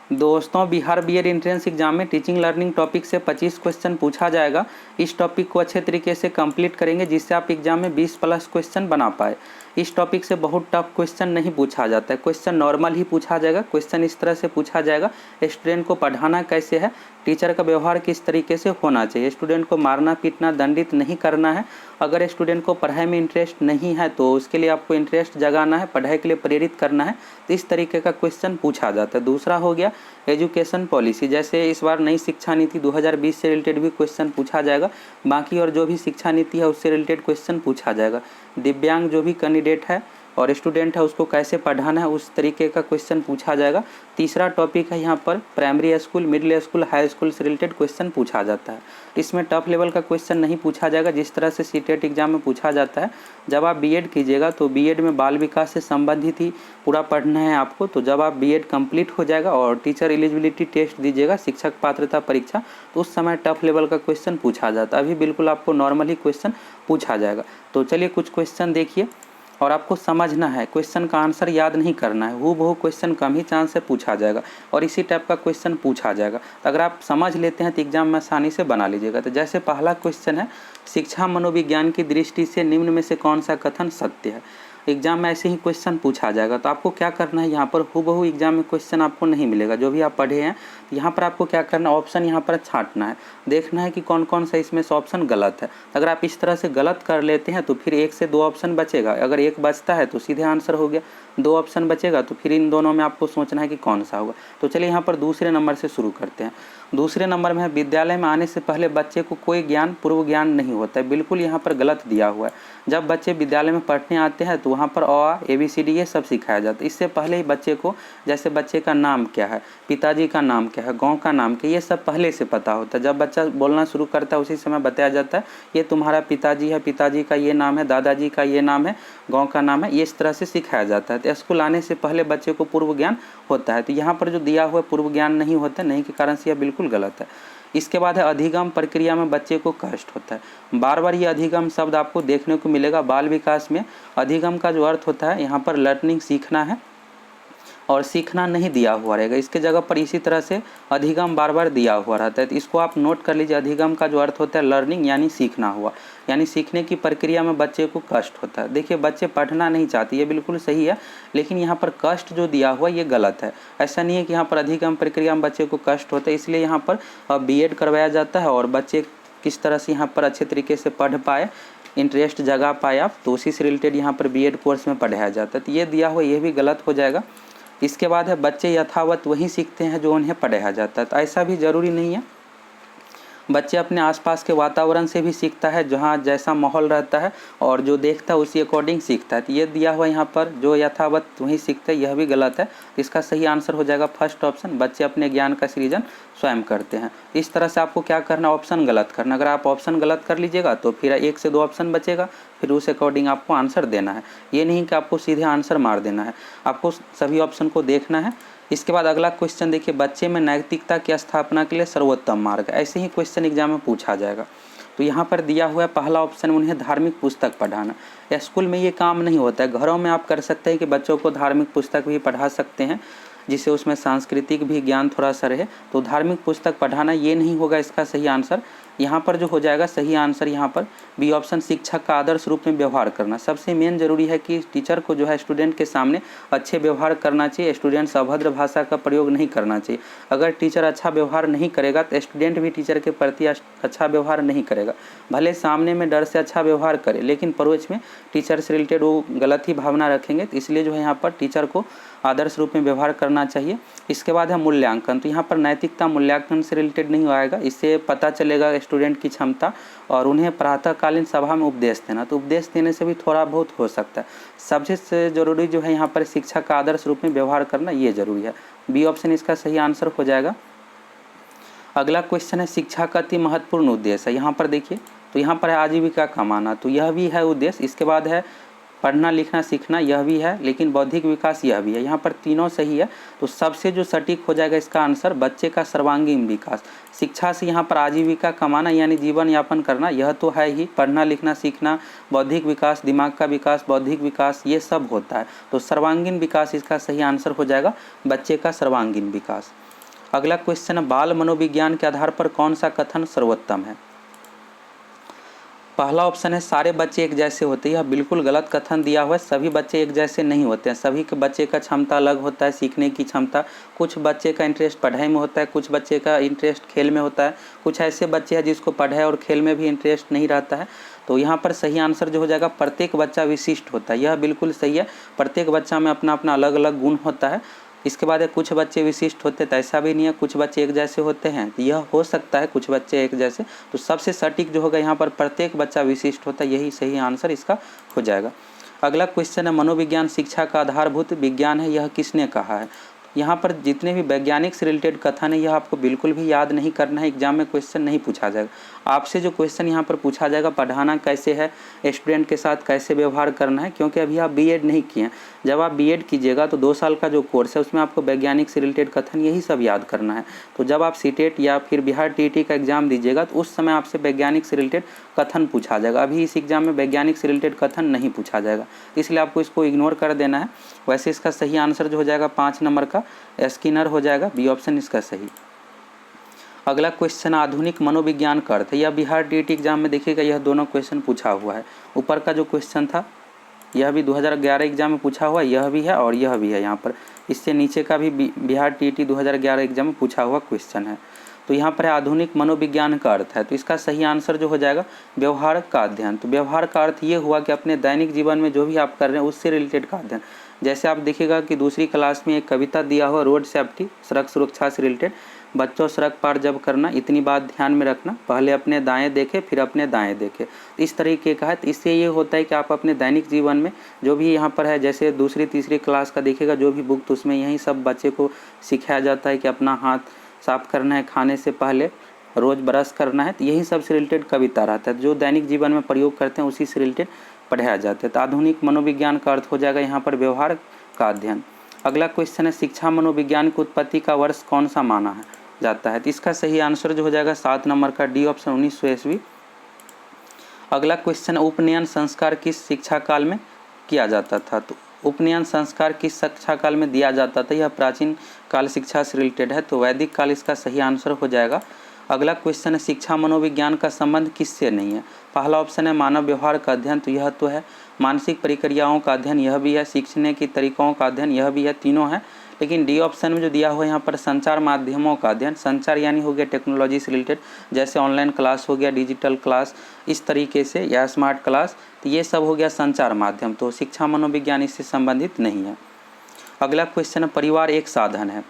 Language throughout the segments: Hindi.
दोस्तों, बिहार बीएड एंट्रेंस एग्जाम में टीचिंग लर्निंग टॉपिक से 25 क्वेश्चन पूछा जाएगा। इस टॉपिक को अच्छे तरीके से कंप्लीट करेंगे जिससे आप एग्जाम में 20 प्लस क्वेश्चन बना पाए। इस टॉपिक से बहुत टफ क्वेश्चन नहीं पूछा जाता है, क्वेश्चन नॉर्मल ही पूछा जाएगा। क्वेश्चन इस तरह से पूछा जाएगा, स्टूडेंट को पढ़ाना कैसे है, टीचर का व्यवहार किस तरीके से होना चाहिए, स्टूडेंट को मारना पीटना दंडित नहीं करना है। अगर स्टूडेंट को पढ़ाई में इंटरेस्ट नहीं है तो उसके लिए आपको इंटरेस्ट जगाना है, पढ़ाई के लिए प्रेरित करना है। तो इस तरीके का क्वेश्चन पूछा जाता है। दूसरा हो गया एजुकेशन पॉलिसी, जैसे इस बार नई शिक्षा नीति 2020 से रिलेटेड भी क्वेश्चन पूछा जाएगा। बाकी और जो भी शिक्षा नीति है उससे रिलेटेड क्वेश्चन पूछा जाएगा। दिव्यांग जो भी कैंडिडेट है और स्टूडेंट है उसको कैसे पढ़ाना है उस तरीके का क्वेश्चन पूछा जाएगा। तीसरा टॉपिक है यहाँ पर primary school, middle school, high school से रिलेटेड क्वेश्चन पूछा जाता है। इसमें टफ लेवल का क्वेश्चन नहीं पूछा जाएगा जिस तरह से सीटेट एग्जाम में पूछा जाता है। जब आप बीएड कीजिएगा तो बीएड में बाल विकास से संबंधित ही पूरा पढ़ना है आपको। तो जब आप बीएड कंप्लीट हो जाएगा और टीचर एलिजिबिलिटी टेस्ट दीजिएगा, शिक्षक पात्रता परीक्षा, तो उस समय टफ लेवल का क्वेश्चन पूछा जाता है। अभी बिल्कुल आपको नॉर्मल ही क्वेश्चन पूछा जाएगा। तो चलिए कुछ क्वेश्चन देखिए और आपको समझना है, क्वेश्चन का आंसर याद नहीं करना है। हूबहू क्वेश्चन कम ही चांस से पूछा जाएगा और इसी टाइप का क्वेश्चन पूछा जाएगा। तो अगर आप समझ लेते हैं तो एग्जाम में आसानी से बना लीजिएगा। तो जैसे पहला क्वेश्चन है, शिक्षा मनोविज्ञान की दृष्टि से निम्न में से कौन सा कथन सत्य है। एग्जाम में ऐसे ही क्वेश्चन पूछा जाएगा। तो आपको क्या करना है, यहाँ पर हूबहू एग्जाम में क्वेश्चन आपको नहीं मिलेगा। जो भी आप पढ़े हैं यहाँ पर आपको क्या करना है, ऑप्शन यहाँ पर छांटना है, देखना है कि कौन कौन सा इसमें से ऑप्शन गलत है। अगर आप इस तरह से गलत कर लेते हैं तो फिर 1 से 2 ऑप्शन बचेगा। अगर एक बचता है तो सीधे आंसर हो गया, 2 ऑप्शन बचेगा तो फिर इन दोनों में आपको सोचना है कि कौन सा होगा। तो चलिए यहाँ पर दूसरे नंबर से शुरू करते हैं। दूसरे नंबर में है, विद्यालय में आने से पहले बच्चे को कोई ज्ञान पूर्व ज्ञान नहीं होता है। बिल्कुल यहाँ पर गलत दिया हुआ है। जब बच्चे विद्यालय में पढ़ने आते हैं तो वहाँ पर अ ABCD ये सब सिखाया जाता है। इससे पहले ही बच्चे को, जैसे बच्चे का नाम क्या है, पिताजी का नाम क्या है, गांव का नाम क्या है, ये सब पहले से पता होता है। जब बच्चा बोलना शुरू करता है उसी समय बताया जाता है ये तुम्हारा पिताजी है, पिताजी का ये नाम है, दादाजी का ये नाम है, गाँव का नाम है, ये इस तरह से सिखाया जाता है। तो स्कूल आने से पहले बच्चे को पूर्व ज्ञान होता है। तो यहाँ पर जो दिया हुआ पूर्व ज्ञान नहीं होता, नहीं के कारण से यह बिल्कुल गलत है। इसके बाद है, अधिगम प्रक्रिया में बच्चे को कष्ट होता है। बार बार ये अधिगम शब्द आपको देखने को मिलेगा। बाल विकास में अधिगम का जो अर्थ होता है यहाँ पर लर्निंग सीखना है और सीखना नहीं दिया हुआ रहेगा। इसके जगह पर इसी तरह से अधिगम बार बार दिया हुआ रहता है। तो इसको आप नोट कर लीजिए। अधिगम का जो अर्थ होता है लर्निंग यानी सीखना हुआ, यानी सीखने की प्रक्रिया में बच्चे को कष्ट होता है। देखिए बच्चे पढ़ना नहीं चाहते, ये बिल्कुल सही है, लेकिन यहाँ पर कष्ट जो दिया हुआ ये गलत है। ऐसा नहीं है कि यहाँ पर अधिगम प्रक्रिया में बच्चे को कष्ट होता है, इसलिए यहाँ पर बीएड करवाया जाता है और बच्चे किस तरह से यहाँ पर अच्छे तरीके से पढ़ पाए, इंटरेस्ट जगा पाए आप, तो उसी से रिलेटेड यहाँ पर बीएड कोर्स में पढ़ाया जाता है। तो ये दिया हुआ ये भी गलत हो जाएगा। इसके बाद है, बच्चे यथावत वही सीखते हैं जो उन्हें पढ़ाया जाता है। तो ऐसा भी ज़रूरी नहीं है, बच्चे अपने आसपास के वातावरण से भी सीखता है, जहाँ जैसा माहौल रहता है और जो देखता है उसी अकॉर्डिंग सीखता है। तो ये दिया हुआ यहाँ पर जो यथावत वही सीखता है, यह भी गलत है। इसका सही आंसर हो जाएगा फर्स्ट ऑप्शन, बच्चे अपने ज्ञान का सृजन स्वयं करते हैं। इस तरह से आपको क्या करना, ऑप्शन गलत करना। अगर आप ऑप्शन गलत कर लीजिएगा तो फिर 1 से 2 ऑप्शन बचेगा, फिर उस अकॉर्डिंग आपको आंसर देना है। ये नहीं कि आपको सीधे आंसर मार देना है, आपको सभी ऑप्शन को देखना है। इसके बाद अगला क्वेश्चन देखिए, बच्चे में नैतिकता की स्थापना के लिए सर्वोत्तम मार्ग। ऐसे ही क्वेश्चन एग्जाम में पूछा जाएगा। तो यहाँ पर दिया हुआ है पहला ऑप्शन, उन्हें धार्मिक पुस्तक पढ़ाना। स्कूल में ये काम नहीं होता है, घरों में आप कर सकते हैं कि बच्चों को धार्मिक पुस्तक भी पढ़ा सकते हैं जिससे उसमें सांस्कृतिक भी ज्ञान थोड़ा सा रहे। तो धार्मिक पुस्तक पढ़ाना ये नहीं होगा इसका सही आंसर। यहाँ पर जो हो जाएगा सही आंसर यहाँ पर बी ऑप्शन, शिक्षक का आदर्श रूप में व्यवहार करना। सबसे मेन जरूरी है कि टीचर को जो है स्टूडेंट के सामने अच्छे व्यवहार करना चाहिए। स्टूडेंट अभद्र भाषा का प्रयोग नहीं करना चाहिए। अगर टीचर अच्छा व्यवहार नहीं करेगा तो स्टूडेंट भी टीचर के प्रति अच्छा व्यवहार नहीं करेगा। भले सामने में डर से अच्छा व्यवहार करे, लेकिन परोक्ष में टीचर से रिलेटेड वो गलत ही भावना रखेंगे। तो इसलिए जो है यहाँ पर टीचर को आदर्श रूप में व्यवहार करना चाहिए। इसके बाद है मूल्यांकन। तो यहाँ पर नैतिकता मूल्यांकन से रिलेटेड नहीं आएगा, इससे पता चलेगा स्टूडेंट की क्षमता। और उन्हें प्रातःकालीन सभा में उपदेश देना, तो उपदेश देने से भी थोड़ा बहुत हो सकता है। सबसे जरूरी जो है यहाँ पर शिक्षा का आदर्श रूप में व्यवहार करना, ये जरूरी है। बी ऑप्शन इसका सही आंसर हो जाएगा। अगला क्वेश्चन है, शिक्षा का अति महत्वपूर्ण उद्देश्य है। यहाँ पर देखिए, तो यहाँ पर है आजीविका कमाना, तो यह भी है उद्देश्य। इसके बाद है पढ़ना लिखना सीखना, यह भी है, लेकिन बौद्धिक विकास यह भी है। यहाँ पर तीनों सही है। तो सबसे जो सटीक हो जाएगा इसका आंसर, बच्चे का सर्वांगीण विकास। शिक्षा से यहाँ पर आजीविका कमाना यानी जीवन यापन करना, यह तो है ही। पढ़ना लिखना सीखना, बौद्धिक विकास, दिमाग का विकास, बौद्धिक विकास, ये सब होता है। तो सर्वांगीण विकास इसका सही आंसर हो जाएगा, बच्चे का सर्वांगीण विकास। अगला क्वेश्चन है, बाल मनोविज्ञान के आधार पर कौन सा कथन सर्वोत्तम है। पहला ऑप्शन है सारे बच्चे एक जैसे होते हैं, यह बिल्कुल गलत कथन दिया हुआ है। सभी बच्चे एक जैसे नहीं होते हैं, सभी के बच्चे का क्षमता अलग होता है, सीखने की क्षमता। कुछ बच्चे का इंटरेस्ट पढ़ाई में होता है, कुछ बच्चे का इंटरेस्ट खेल में होता है, कुछ ऐसे बच्चे हैं जिसको पढ़ाई और खेल में भी इंटरेस्ट नहीं रहता है। तो यहाँ पर सही आंसर जो हो जाएगा, प्रत्येक बच्चा विशिष्ट होता है, यह बिल्कुल सही है। प्रत्येक बच्चा में अपना अपना अलग अलग गुण होता है। इसके बाद है कुछ बच्चे विशिष्ट होते, तो ऐसा भी नहीं है कुछ बच्चे एक जैसे होते हैं, तो यह हो सकता है कुछ बच्चे एक जैसे। तो सबसे सटीक जो होगा यहाँ पर प्रत्येक बच्चा विशिष्ट होता है, यही सही आंसर इसका हो जाएगा। अगला क्वेश्चन है, मनोविज्ञान शिक्षा का आधारभूत विज्ञान है, यह किसने कहा है। यहाँ पर जितने भी वैज्ञानिक से रिलेटेड कथन है, यह आपको बिल्कुल भी याद नहीं करना है, एग्जाम में क्वेश्चन नहीं पूछा जाएगा। आपसे जो क्वेश्चन यहाँ पर पूछा जाएगा, पढ़ाना कैसे है, स्टूडेंट के साथ कैसे व्यवहार करना है, क्योंकि अभी आप बीएड नहीं किए हैं। जब आप बीएड कीजिएगा तो 2 साल का जो कोर्स है उसमें आपको वैज्ञानिक से रिलेटेड कथन यही सब याद करना है। तो जब आप सीटेट या फिर बिहार टीईटी का एग्जाम दीजिएगा तो उस समय आपसे वैज्ञानिक से रिलेटेड कथन पूछा जाएगा। अभी इस एग्जाम में वैज्ञानिक से रिलेटेड कथन नहीं पूछा जाएगा, इसलिए आपको इसको इग्नोर कर देना है। वैसे इसका सही आंसर जो हो जाएगा 5 नंबर का स्किनर हो जाएगा, बी ऑप्शन इसका सही। अगला क्वेश्चन, आधुनिक मनोविज्ञान का अर्थ है, यह बिहार टीईटी एग्जाम में देखिएगा यह दोनों क्वेश्चन पूछा हुआ है। ऊपर का जो क्वेश्चन था यह भी 2011 एग्जाम में पूछा हुआ, यह भी है और यह भी है यहाँ पर। इससे नीचे का भी बिहार टीईटी 2011 एग्जाम में पूछा हुआ क्वेश्चन है। तो यहाँ पर आधुनिक मनोविज्ञान का अर्थ है, तो इसका सही आंसर जो हो जाएगा व्यवहार का अध्ययन। तो व्यवहार का अर्थ ये हुआ कि अपने दैनिक जीवन में जो भी आप कर रहे हैं उससे रिलेटेड का अध्ययन। जैसे आप देखिएगा कि दूसरी क्लास में एक कविता दिया हुआ, रोड सेफ्टी, सड़क सुरक्षा से रिलेटेड। बच्चों सड़क पार जब करना इतनी बात ध्यान में रखना, पहले अपने दाएं देखें फिर अपने दाएं देखें। इस तरीके का है। तो इससे ये होता है कि आप अपने दैनिक जीवन में जो भी यहाँ पर है, जैसे दूसरी तीसरी क्लास का देखिएगा जो भी बुक, तो उसमें यही सब बच्चे को सिखाया जाता है कि अपना हाथ साफ करना है, खाने से पहले रोज़ ब्रश करना है। तो यही सब से रिलेटेड कविता रहता है, जो दैनिक जीवन में प्रयोग करते हैं उसी से रिलेटेड पढ़ाया जाता है। तो आधुनिक मनोविज्ञान का अर्थ हो जाएगा यहाँ पर व्यवहार का अध्ययन। अगला क्वेश्चन है, शिक्षा मनोविज्ञान की उत्पत्ति का वर्ष कौन सा माना है जाता है। तो इसका सही आंसर जो हो जाएगा 7 नंबर का डी ऑप्शन 1900 ईस्वी। अगला क्वेश्चन, उपनयन संस्कार किस शिक्षा काल में किया जाता था। तो उपनयन संस्कार किस शिक्षा काल में दिया जाता था, यह प्राचीन काल शिक्षा से रिलेटेड है, तो वैदिक काल इसका सही आंसर हो जाएगा। अगला क्वेश्चन है, शिक्षा मनोविज्ञान का संबंध किससे नहीं है। पहला ऑप्शन है मानव व्यवहार का अध्ययन, तो यह तो है। मानसिक प्रक्रियाओं का अध्ययन, यह भी है। सीखने के तरीकों का अध्ययन, यह भी है। तीनों है। लेकिन डी ऑप्शन में जो दिया हुआ है यहाँ पर संचार माध्यमों का अध्ययन, संचार यानी हो गया टेक्नोलॉजी से रिलेटेड, जैसे ऑनलाइन क्लास हो गया, डिजिटल क्लास, इस तरीके से, या स्मार्ट क्लास, तो ये सब हो गया संचार माध्यम। तो शिक्षा मनोविज्ञान इससे संबंधित नहीं है। अगला क्वेश्चन है, परिवार एक साधन है।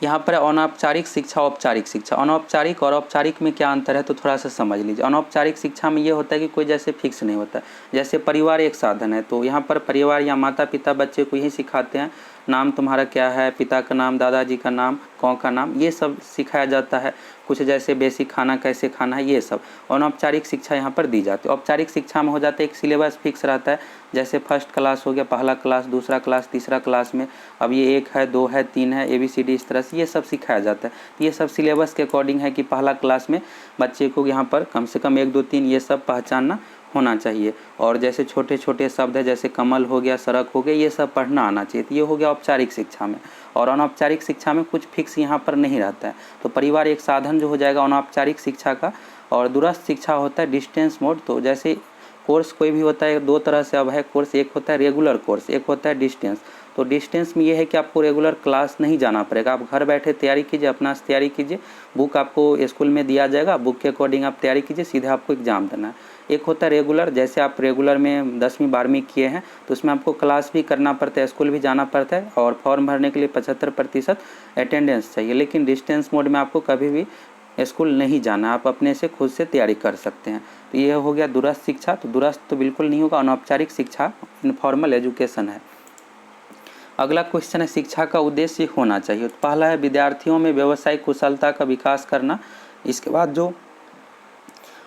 यहाँ पर अनौपचारिक शिक्षा, औपचारिक शिक्षा। अनौपचारिक और औपचारिक में क्या अंतर है तो थोड़ा सा समझ लीजिए। अनौपचारिक शिक्षा में ये होता है कि कोई जैसे फिक्स नहीं होता, जैसे परिवार एक साधन है, तो यहाँ पर परिवार या माता पिता बच्चे को यही सिखाते हैं, नाम तुम्हारा क्या है, पिता का नाम, दादाजी का नाम, गाँव का नाम, ये सब सिखाया जाता है। कुछ जैसे बेसिक खाना कैसे खाना है, ये सब अनौपचारिक शिक्षा यहाँ पर दी जाती है। औपचारिक शिक्षा में हो जाता है एक सिलेबस फिक्स रहता है, जैसे फर्स्ट क्लास हो गया, पहला क्लास, दूसरा क्लास, तीसरा क्लास में अब ये 1 है, 2 है, 3 है, ABCD, इस तरह से ये सब सिखाया जाता है। ये सब सिलेबस के अकॉर्डिंग है कि पहला क्लास में बच्चे को यहाँ पर कम से कम 1 2 3 ये सब पहचानना होना चाहिए। और जैसे छोटे छोटे शब्द है, जैसे कमल हो गया, सड़क हो गया, ये सब पढ़ना आना चाहिए। तो ये हो गया औपचारिक शिक्षा में। और अनौपचारिक शिक्षा में कुछ फिक्स यहाँ पर नहीं रहता है। तो परिवार एक साधन जो हो जाएगा अनौपचारिक शिक्षा का। और दूरस्थ शिक्षा होता है डिस्टेंस मोड। तो जैसे कोर्स कोई भी होता है, 2 तरह से अब है कोर्स, एक होता है रेगुलर कोर्स, एक होता है डिस्टेंस। तो डिस्टेंस में ये है कि आपको रेगुलर क्लास नहीं जाना पड़ेगा, आप घर बैठे तैयारी कीजिए, अपना तैयारी कीजिए, बुक आपको स्कूल में दिया जाएगा, बुक के अकॉर्डिंग आप तैयारी कीजिए, सीधे आपको एग्जाम देना है। एक होता है रेगुलर, जैसे आप रेगुलर में 10वीं 12वीं किए हैं तो उसमें आपको क्लास भी करना पड़ता है, स्कूल भी जाना पड़ता है, और फॉर्म भरने के लिए 75% अटेंडेंस चाहिए। लेकिन डिस्टेंस मोड में आपको कभी भी स्कूल नहीं जाना, आप अपने से खुद से तैयारी कर सकते हैं। तो ये हो गया दूरस्थ शिक्षा। तो दूरस्थ तो बिल्कुल नहीं होगा, अनौपचारिक शिक्षा इनफॉर्मल एजुकेशन है। अगला क्वेश्चन है, शिक्षा का उद्देश्य होना चाहिए। तो पहला है विद्यार्थियों में व्यावसायिक कुशलता का विकास करना। इसके बाद जो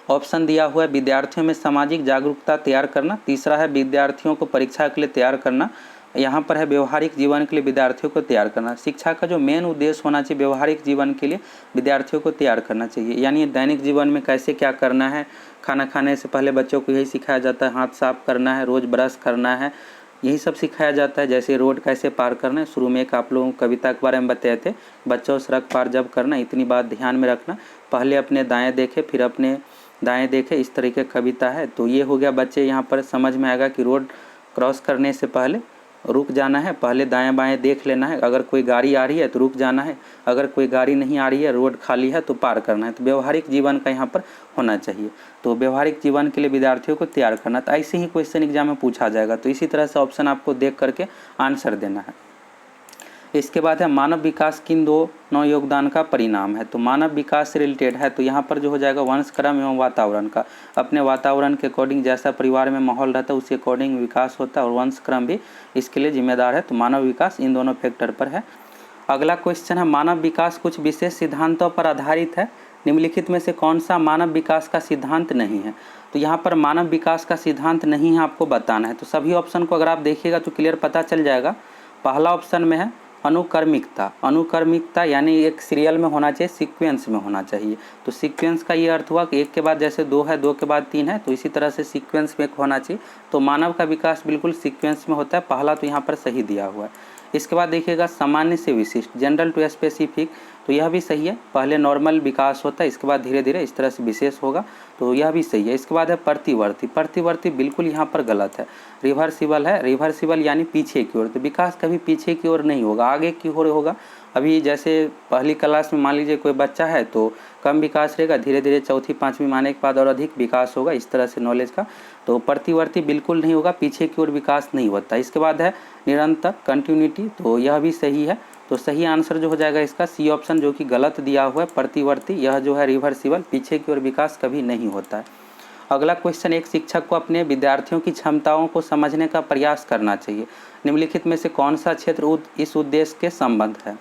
ऑप्शन दिया हुआ है, विद्यार्थियों में सामाजिक जागरूकता तैयार करना। तीसरा है विद्यार्थियों को परीक्षा के लिए तैयार करना। यहाँ पर है व्यवहारिक जीवन के लिए विद्यार्थियों को तैयार करना। शिक्षा का जो मेन उद्देश्य होना चाहिए, व्यवहारिक जीवन के लिए विद्यार्थियों को तैयार करना चाहिए, यानी दैनिक जीवन में कैसे क्या करना है। खाना खाने से पहले बच्चों को यही सिखाया जाता है, हाथ साफ करना है, रोज़ ब्रश करना है, यही सब सिखाया जाता है। जैसे रोड कैसे पार करना है, शुरू में एक आप लोगों को कविता के बारे में बताए थे, बच्चों सड़क पार जब करना, इतनी बात ध्यान में रखना, पहले अपने दाएं देखे फिर अपने दाएं देखे, इस तरीके कविता है। तो ये हो गया बच्चे, यहाँ पर समझ में आएगा कि रोड क्रॉस करने से पहले रुक जाना है, पहले दाएं बाएं देख लेना है, अगर कोई गाड़ी आ रही है तो रुक जाना है, अगर कोई गाड़ी नहीं आ रही है, रोड खाली है तो पार करना है। तो व्यवहारिक जीवन का यहाँ पर होना चाहिए। तो व्यवहारिक जीवन के लिए विद्यार्थियों को तैयार करना, तो ऐसे ही क्वेश्चन एग्जाम में पूछा जाएगा। तो इसी तरह से ऑप्शन आपको देख करके आंसर देना है। इसके बाद है मानव विकास किन दोनों योगदान का परिणाम है। तो मानव विकास से रिलेटेड है, तो यहाँ पर जो हो जाएगा वंश क्रम एवं वातावरण का। अपने वातावरण के अकॉर्डिंग जैसा परिवार में माहौल रहता है उसी अकॉर्डिंग विकास होता है, और वंश क्रम भी इसके लिए जिम्मेदार है। तो मानव विकास इन दोनों फैक्टर पर है। अगला क्वेश्चन है मानव विकास कुछ विशेष सिद्धांतों पर आधारित है, निम्नलिखित में से कौन सा मानव विकास का सिद्धांत नहीं है। तो यहाँ पर मानव विकास का सिद्धांत नहीं है, आपको बताना है। तो सभी ऑप्शन को अगर आप देखिएगा तो क्लियर पता चल जाएगा। पहला ऑप्शन में है अनुक्रमिकता। अनुक्रमिकता यानी एक सीरियल में होना चाहिए, सीक्वेंस में होना चाहिए। तो सीक्वेंस का ये अर्थ हुआ कि एक के बाद जैसे दो है, दो के बाद तीन है, तो इसी तरह से सीक्वेंस में होना चाहिए। तो मानव का विकास बिल्कुल सीक्वेंस में होता है, पहला तो यहाँ पर सही दिया हुआ है। इसके बाद देखिएगा सामान्य से विशिष्ट, जनरल टू स्पेसिफिक, तो यह भी सही है। पहले नॉर्मल विकास होता है, इसके बाद धीरे धीरे इस तरह से विशेष होगा, तो यह भी सही है। इसके बाद है प्रतिवर्ती। प्रतिवर्ती बिल्कुल यहाँ पर गलत है, रिवर्सिबल है। रिवर्सिबल यानी पीछे की ओर, तो विकास कभी पीछे की ओर नहीं होगा, आगे की ओर होगा। अभी जैसे पहली क्लास में मान लीजिए कोई बच्चा है तो कम विकास रहेगा, धीरे धीरे चौथी पाँचवीं आने के बाद और अधिक विकास होगा, इस तरह से नॉलेज का। तो प्रतिवर्ती बिल्कुल नहीं होगा, पीछे की ओर विकास नहीं होता। इसके बाद है निरंतर, कंटिन्यूटी, तो यह भी सही है। तो सही आंसर जो हो जाएगा इसका सी ऑप्शन, जो कि गलत दिया हुआ है, प्रतिवर्ती। यह जो है रिवर्सिबल, पीछे की ओर विकास कभी नहीं होता है। अगला क्वेश्चन, एक शिक्षक को अपने विद्यार्थियों की क्षमताओं को समझने का प्रयास करना चाहिए, निम्नलिखित में से कौन सा क्षेत्र इस उद्देश्य के संबंध है।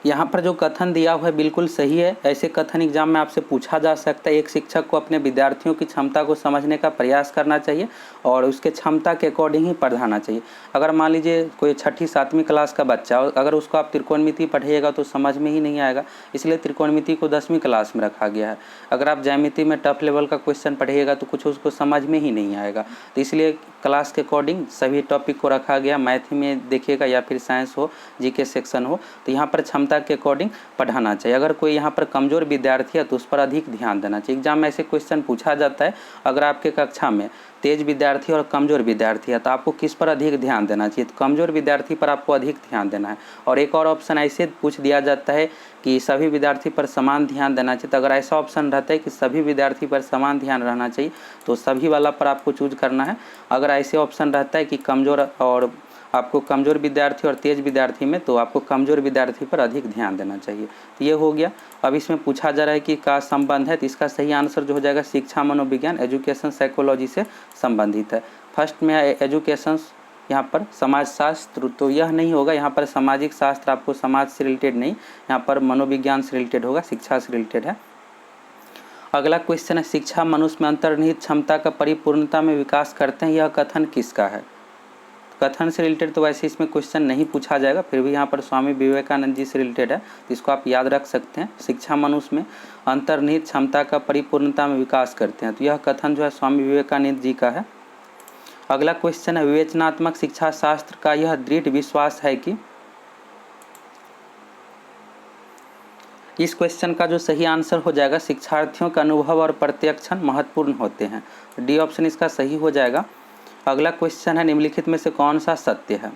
यहाँ पर जो कथन दिया हुआ है बिल्कुल सही है। ऐसे कथन एग्जाम में आपसे पूछा जा सकता है। एक शिक्षक को अपने विद्यार्थियों की क्षमता को समझने का प्रयास करना चाहिए और उसके क्षमता के अकॉर्डिंग ही पढ़ाना चाहिए। अगर मान लीजिए कोई छठी सातवीं क्लास का बच्चा, अगर उसको आप त्रिकोणमिति पढ़िएगा तो समझ में ही नहीं आएगा, इसलिए त्रिकोणमिति को 10वीं क्लास में रखा गया है। अगर आप ज्यामिति में टफ लेवल का क्वेश्चन पढ़िएगा तो कुछ उसको समझ में ही नहीं आएगा, तो इसलिए क्लास के अकॉर्डिंग सभी टॉपिक को रखा गया। मैथ में देखिएगा या फिर साइंस हो, जीके सेक्शन हो, तो यहाँ पर क्षमता के अकॉर्डिंग पढ़ाना चाहिए। अगर कोई यहाँ पर कमजोर विद्यार्थी है तो उस पर अधिक ध्यान देना चाहिए। एग्जाम में ऐसे क्वेश्चन पूछा जाता है, अगर आपके कक्षा में तेज विद्यार्थी और कमजोर विद्यार्थी है तो आपको किस पर अधिक ध्यान देना चाहिए, तो कमजोर विद्यार्थी पर आपको अधिक ध्यान देना है। और एक और ऑप्शन ऐसे पूछ दिया जाता है कि सभी विद्यार्थी पर समान ध्यान देना चाहिए। तो अगर ऐसा ऑप्शन रहता है कि सभी विद्यार्थी पर समान ध्यान रहना चाहिए तो सभी वाला पर आपको चूज करना है। अगर ऐसे ऑप्शन रहता है कि कमजोर और आपको कमजोर विद्यार्थी और तेज विद्यार्थी में, तो आपको कमजोर विद्यार्थी पर अधिक ध्यान देना चाहिए। तो ये हो गया। अब इसमें पूछा जा रहा है कि का संबंध है, तो इसका सही आंसर जो हो जाएगा शिक्षा मनोविज्ञान, एजुकेशन साइकोलॉजी से संबंधित है। फर्स्ट में है एजुकेशन, यहाँ पर समाजशास्त्र, तो यह नहीं होगा। यहाँ पर सामाजिक शास्त्र आपको समाज से रिलेटेड नहीं, यहाँ पर मनोविज्ञान से रिलेटेड होगा, शिक्षा से रिलेटेड है। अगला क्वेश्चन है शिक्षा मनुष्य में अंतर्निहित क्षमता का परिपूर्णता में विकास करते हैं, यह कथन किसका है। कथन से रिलेटेड तो वैसे इसमें क्वेश्चन नहीं पूछा जाएगा, फिर भी यहाँ पर स्वामी विवेकानंद जी से रिलेटेड है, तो इसको आप याद रख सकते हैं। शिक्षा मनुष्य में अंतर्निहित क्षमता का परिपूर्णता में विकास करते हैं, तो यह कथन जो है स्वामी विवेकानंद जी का है। अगला क्वेश्चन है विवेचनात्मक शिक्षा शास्त्र का यह दृढ़ विश्वास है कि, इस क्वेश्चन का जो सही आंसर हो जाएगा शिक्षार्थियों का अनुभव और प्रत्यक्षण महत्वपूर्ण होते हैं, डी ऑप्शन इसका सही हो जाएगा। अगला क्वेश्चन है निम्नलिखित में से कौन सा सत्य है।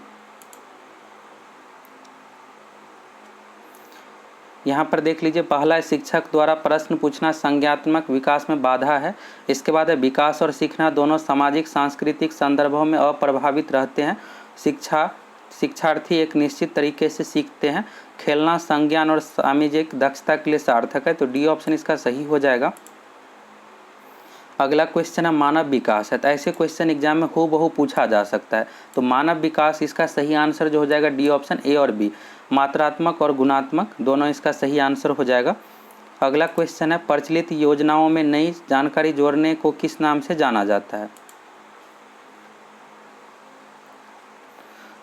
यहाँ पर देख लीजिए, पहला है शिक्षक द्वारा प्रश्न पूछना संज्ञानात्मक विकास में बाधा है। इसके बाद है विकास और सीखना दोनों सामाजिक सांस्कृतिक संदर्भों में अप्रभावित रहते हैं। शिक्षार्थी एक निश्चित तरीके से सीखते हैं। खेलना संज्ञान और सामाजिक दक्षता के लिए सार्थक है, तो डी ऑप्शन इसका सही हो जाएगा। अगला क्वेश्चन है मानव विकास है, तो ऐसे क्वेश्चन एग्जाम में हूबहू पूछा जा सकता है। तो मानव विकास इसका सही आंसर जो हो जाएगा डी ऑप्शन, ए और बी, मात्रात्मक और गुणात्मक दोनों इसका सही आंसर हो जाएगा। अगला क्वेश्चन है प्रचलित योजनाओं में नई जानकारी जोड़ने को किस नाम से जाना जाता है।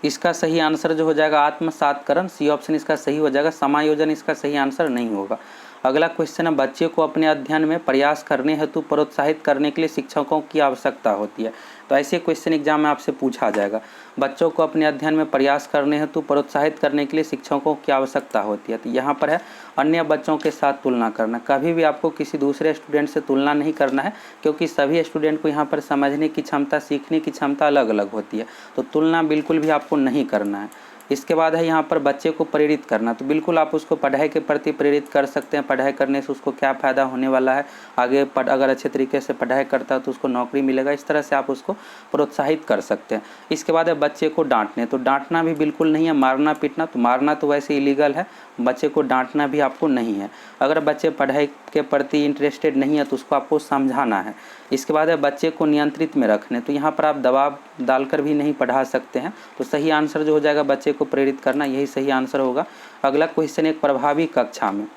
इसका सही आंसर जो हो जाएगा आत्मसातकरण, सी ऑप्शन इसका सही हो जाएगा। समायोजन इसका सही आंसर नहीं होगा। अगला क्वेश्चन है बच्चे को अपने अध्ययन में प्रयास करने हेतु प्रोत्साहित करने के लिए शिक्षकों की आवश्यकता होती है, तो ऐसे क्वेश्चन एग्जाम में आपसे पूछा जाएगा। बच्चों को अपने अध्ययन में प्रयास करने हेतु प्रोत्साहित करने के लिए शिक्षकों की आवश्यकता होती है। तो यहाँ पर है अन्य बच्चों के साथ तुलना करना। कभी भी आपको किसी दूसरे स्टूडेंट से तुलना नहीं करना है, क्योंकि सभी स्टूडेंट को यहाँ पर समझने की क्षमता, सीखने की क्षमता अलग अलग होती है। तो तुलना बिल्कुल भी आपको नहीं करना है। इसके बाद है यहाँ पर बच्चे को प्रेरित करना। तो बिल्कुल आप उसको पढ़ाई के प्रति प्रेरित कर सकते हैं। पढ़ाई करने से उसको क्या फ़ायदा होने वाला है, आगे अगर अच्छे तरीके से पढ़ाई करता है तो उसको नौकरी मिलेगा, इस तरह से आप उसको प्रोत्साहित कर सकते हैं। इसके बाद है बच्चे को डांटने। तो डांटना भी बिल्कुल नहीं है, मारना पीटना। तो मारना तो वैसे इलीगल है, बच्चे को डांटना भी आपको नहीं है। अगर बच्चे पढ़ाई के प्रति इंटरेस्टेड नहीं है तो उसको आपको समझाना है। इसके बाद है बच्चे को नियंत्रित में रखने। तो यहाँ पर आप दबाव डालकर भी नहीं पढ़ा सकते हैं। तो सही आंसर जो हो जाएगा बच्चे को प्रेरित करना, यही सही आंसर होगा। अगला क्वेश्चन, एक प्रभावी कक्षा में।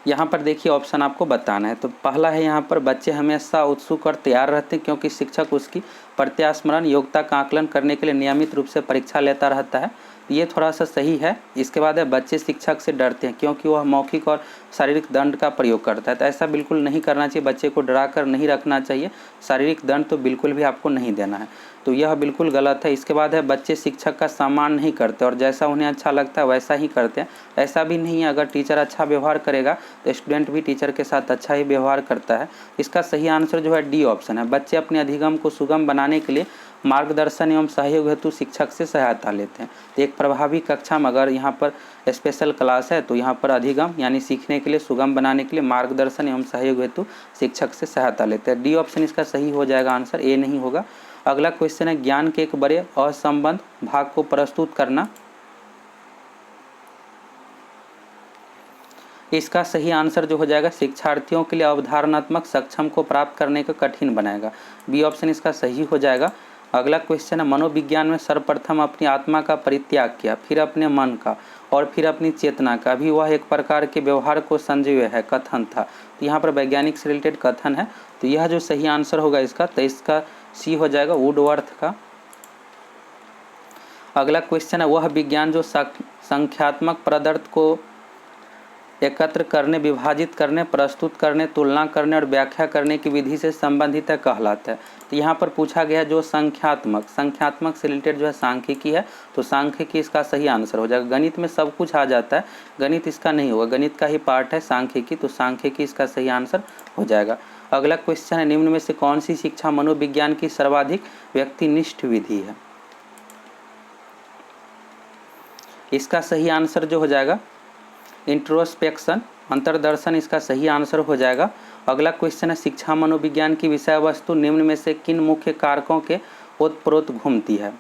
यहाँ पर देखिए ऑप्शन आपको बताना है। तो पहला है यहाँ पर बच्चे हमेशा उत्सुक और तैयार रहते हैं, क्योंकि शिक्षक उसकी प्रत्यास्मरण योग्यता का आकलन करने के लिए नियमित रूप से परीक्षा लेता रहता है। ये थोड़ा सा सही है। इसके बाद है बच्चे शिक्षक से डरते हैं, क्योंकि वह मौखिक और शारीरिक दंड का प्रयोग करता है। तो ऐसा बिल्कुल नहीं करना चाहिए, बच्चे को डरा कर नहीं रखना चाहिए। शारीरिक दंड तो बिल्कुल भी आपको नहीं देना है। तो यह बिल्कुल गलत है। इसके बाद है बच्चे शिक्षक का सम्मान नहीं करते और जैसा उन्हें अच्छा लगता है वैसा ही करते हैं। ऐसा भी नहीं है, अगर टीचर अच्छा व्यवहार करेगा तो स्टूडेंट भी टीचर के साथ अच्छा ही व्यवहार करता है। इसका सही आंसर जो है डी ऑप्शन है। बच्चे अपने अधिगम को सुगम बनाने के लिए मार्गदर्शन एवं सहयोग हेतु शिक्षक से सहायता लेते हैं। तो एक प्रभावी कक्षा में अगर यहाँ पर स्पेशल क्लास है तो यहाँ पर अधिगम यानी सीखने के लिए, सुगम बनाने के लिए मार्गदर्शन एवं सहयोग हेतु शिक्षक से सहायता लेते हैं। डी ऑप्शन इसका सही हो जाएगा, आंसर ए नहीं होगा। अगला क्वेश्चन है ज्ञान के एक बड़े असंबद्ध भाग को प्रस्तुत करना। इसका सही आंसर जो हो जाएगा शिक्षार्थियों के लिए अवधारणात्मक सक्षम को प्राप्त करने का कठिन बनाएगा। बी ऑप्शन इसका सही हो जाएगा। अगला क्वेश्चन है मनोविज्ञान में सर्वप्रथम अपनी आत्मा का परित्याग किया, फिर अपने मन का और फिर अपनी चेतना का, भी वह एक प्रकार के व्यवहार को संजीव है, कथन था। तो यहाँ पर वैज्ञानिक से रिलेटेड कथन है। तो यह जो सही आंसर होगा इसका, तो इसका सी हो जाएगा वुडवर्थ का। अगला क्वेश्चन है वह विज्ञान जो संख्यात्मक पदार्थ को एकत्र करने, विभाजित करने, प्रस्तुत करने, तुलना करने और व्याख्या करने की विधि से संबंधित है कहलाता है। तो यहाँ पर पूछा गया जो संख्यात्मक से रिलेटेड जो है सांख्यिकी है। तो सांख्यिकी इसका सही आंसर हो जाएगा। गणित में सब कुछ आ जाता है, गणित इसका नहीं होगा, गणित का ही पार्ट है सांख्यिकी। तो सांख्यिकी इसका सही आंसर हो जाएगा। अगला क्वेश्चन है निम्न में से कौन सी शिक्षा मनोविज्ञान की सर्वाधिक व्यक्तिनिष्ठ विधि है। इसका सही आंसर जो हो जाएगा इंट्रोस्पेक्शन, अंतर्दर्शन, इसका सही आंसर हो जाएगा। अगला क्वेश्चन है शिक्षा मनोविज्ञान की विषय वस्तु निम्न में से किन मुख्य कारकों के ओतप्रोत घूमती है।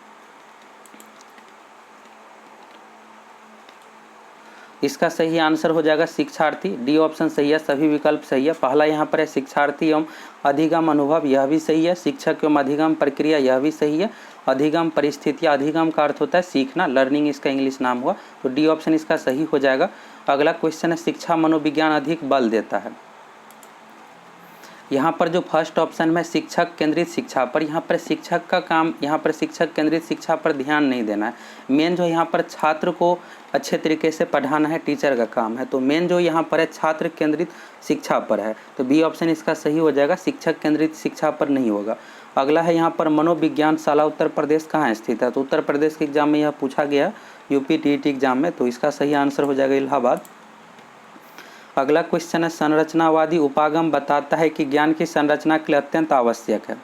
इसका सही आंसर हो जाएगा शिक्षार्थी। डी ऑप्शन सही है, सभी विकल्प सही है। पहला यहाँ पर है शिक्षार्थी एवं अधिगम अनुभव, यह भी सही है। शिक्षक एवं अधिगम प्रक्रिया, यह भी सही है। अधिगम परिस्थितियाँ, अधिगम का अर्थ होता है सीखना, लर्निंग इसका इंग्लिश नाम हुआ। तो डी ऑप्शन इसका सही हो जाएगा। अगला क्वेश्चन है शिक्षा मनोविज्ञान अधिक बल देता है। यहाँ पर जो फर्स्ट ऑप्शन में शिक्षक केंद्रित शिक्षा पर, यहाँ पर शिक्षक का काम, यहाँ पर शिक्षक केंद्रित शिक्षा पर ध्यान नहीं देना है। मेन जो यहाँ पर छात्र को अच्छे तरीके से पढ़ाना है, टीचर का काम है। तो मेन जो यहाँ पर है छात्र केंद्रित शिक्षा पर है। तो बी ऑप्शन इसका सही हो जाएगा, शिक्षक केंद्रित शिक्षा पर नहीं होगा। अगला है यहाँ पर मनोविज्ञान शाला उत्तर प्रदेश कहाँ स्थित है। तो उत्तर प्रदेश के एग्जाम में यह पूछा गया, यूपी टीईटी एग्जाम में। तो इसका सही आंसर हो जाएगा इलाहाबाद। अगला क्वेश्चन है संरचनावादी उपागम बताता है कि ज्ञान की संरचना के लिए अत्यंत आवश्यक है।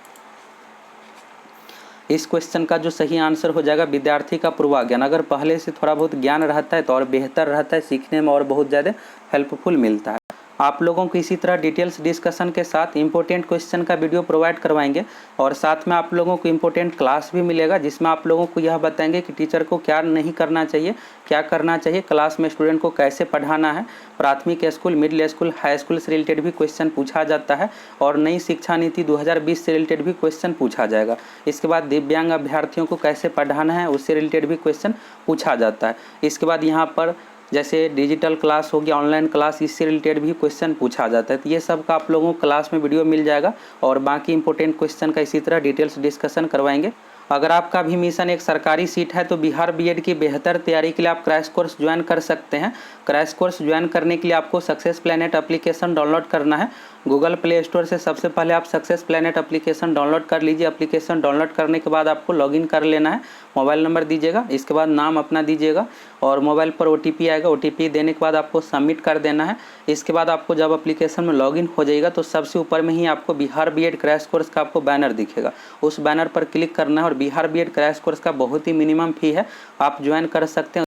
इस क्वेश्चन का जो सही आंसर हो जाएगा विद्यार्थी का पूर्वाज्ञान। अगर पहले से थोड़ा बहुत ज्ञान रहता है तो और बेहतर रहता है, सीखने में और बहुत ज़्यादा हेल्पफुल मिलता है। आप लोगों को इसी तरह डिटेल्स डिस्कशन के साथ इंपॉर्टेंट क्वेश्चन का वीडियो प्रोवाइड करवाएंगे और साथ में आप लोगों को इंपॉर्टेंट क्लास भी मिलेगा, जिसमें आप लोगों को यह बताएंगे कि टीचर को क्या नहीं करना चाहिए, क्या करना चाहिए, क्लास में स्टूडेंट को कैसे पढ़ाना है। प्राथमिक school, middle school, high school से रिलेटेड भी क्वेश्चन पूछा जाता है और नई शिक्षा नीति 2020 से रिलेटेड भी क्वेश्चन पूछा जाएगा। इसके बाद दिव्यांग अभ्यर्थियों को कैसे पढ़ाना है उससे रिलेटेड भी क्वेश्चन पूछा जाता है। इसके बाद यहाँ पर जैसे डिजिटल क्लास हो गया, ऑनलाइन क्लास, इससे रिलेटेड भी क्वेश्चन पूछा जाता है। तो ये सब का आप लोगों को क्लास में वीडियो मिल जाएगा और बाकी इंपॉर्टेंट क्वेश्चन का इसी तरह डिटेल्स डिस्कशन करवाएंगे। अगर आपका भी मिशन एक सरकारी सीट है तो बिहार बीएड की बेहतर तैयारी के लिए आप क्रैश कोर्स ज्वाइन कर सकते हैं। क्रैश कोर्स ज्वाइन करने के लिए आपको सक्सेस प्लैनेट एप्लीकेशन डाउनलोड करना है। गूगल प्ले स्टोर से सबसे पहले आप सक्सेस प्लैनेट एप्लीकेशन डाउनलोड कर लीजिए। एप्लीकेशन डाउनलोड करने के बाद आपको लॉगिन कर लेना है। मोबाइल नंबर दीजिएगा, इसके बाद नाम अपना दीजिएगा और मोबाइल पर ओटीपी आएगा। ओटीपी देने के बाद आपको सबमिट कर देना है। इसके बाद आपको जब एप्लीकेशन में लॉगिन हो जाएगा तो सबसे ऊपर में ही आपको बिहार बीएड क्रैश कोर्स का आपको बैनर दिखेगा। उस बैनर पर क्लिक करना है और बिहार बीएड क्रैश कोर्स का बहुत ही मिनिमम फी है, आप ज्वाइन कर सकते हैं।